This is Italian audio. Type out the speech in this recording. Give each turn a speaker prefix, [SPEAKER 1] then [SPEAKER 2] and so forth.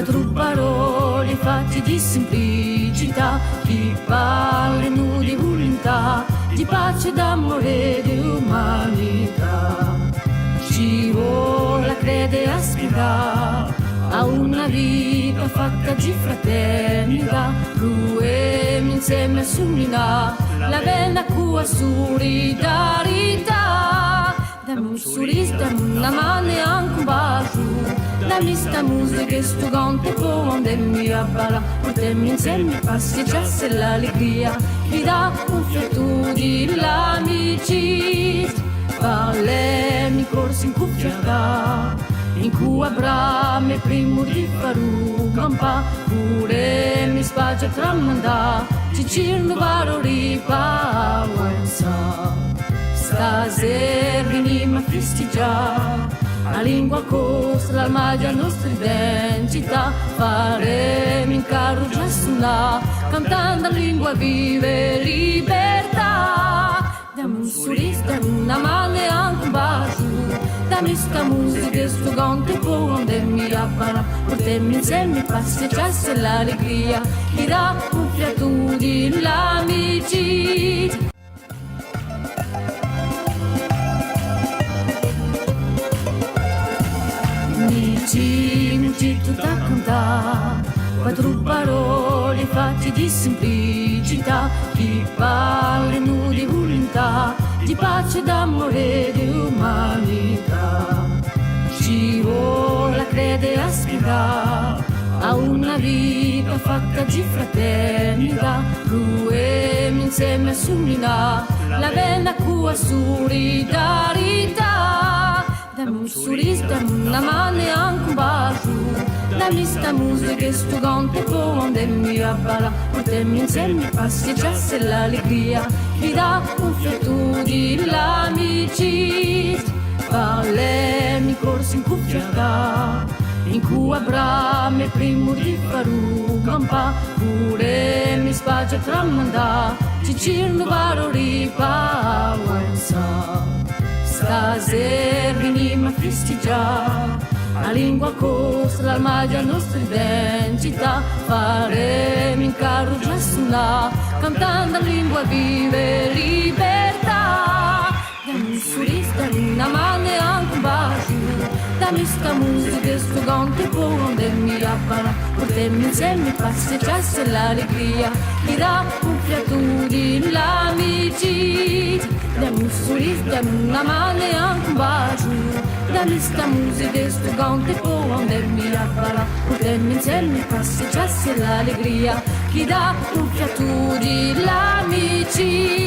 [SPEAKER 1] quattro parole fatte di semplicità, chi parla nu di volontà, di pace, d'amore e di umanità. Ci vuole credere e aspirare a una vita fatta di fraternità, ruemi insieme a somminare la bella cua solidarietà. Dammi un sorriso, dammi una mano e anche un bacio, dammi sta musica e sto canto quando mi abbala, portiamo insieme i passi già se l'allegria, mi dà un fiato di l'amicizia, parlemi corsi in cuffia, in cui avrà primo di faru campa, pure mi spaggia tramanda, ci cirno varo ripawanza. Stasera veniamo a festeggiare, la lingua costa, la magia nostra identità, faremo in carro già suonare, cantando la lingua vive libertà. Dammi un sorriso, dammi una mano e anche un bacio, dammi sta musica e sto canto quando mi abbala, portiamo insieme i passi e già se l'allegria, mi dà un fiato di l'amicizia. Amici, tutto da cantare, quattro parole fatte di semplicità, chi parla nu di volontà, di pace, d'amore e di umanità. Ci vuole credere e aspirare a una vita fatta di fraternità, ruemi insieme a somminare la bella cua solidarietà. Dammi un sorriso, dammi una mano e anche un bacio, dammi sta musica e sto canto quando mi abbala, portiamo insieme i passi già se l'allegria, mi dà un fiato di l'amicizia, parlemi corsi in cuffia, in cui avrà primo di faru campa, pure mi spaggia tramanda, ci cirno varo ripawanza. Stasera veniamo a festeggiare, la lingua costa, la magia nostra identità, faremo in carro già suonare, cantando la lingua vive libertà. Dammi un sorriso, dammi una mano e anche un bacio, dammi sta musica e sto canto quando mi abbala, portiamo insieme i passi e già se l'allegria, mi dà un fiato di l'amicizia. Dammi un sorriso, dammi una mano e anche un bacio, dammi sta musica e sto canto quando mi abbala, portiamo insieme i passi e già se l'allegria, chi dà un fiato di l'amicizia.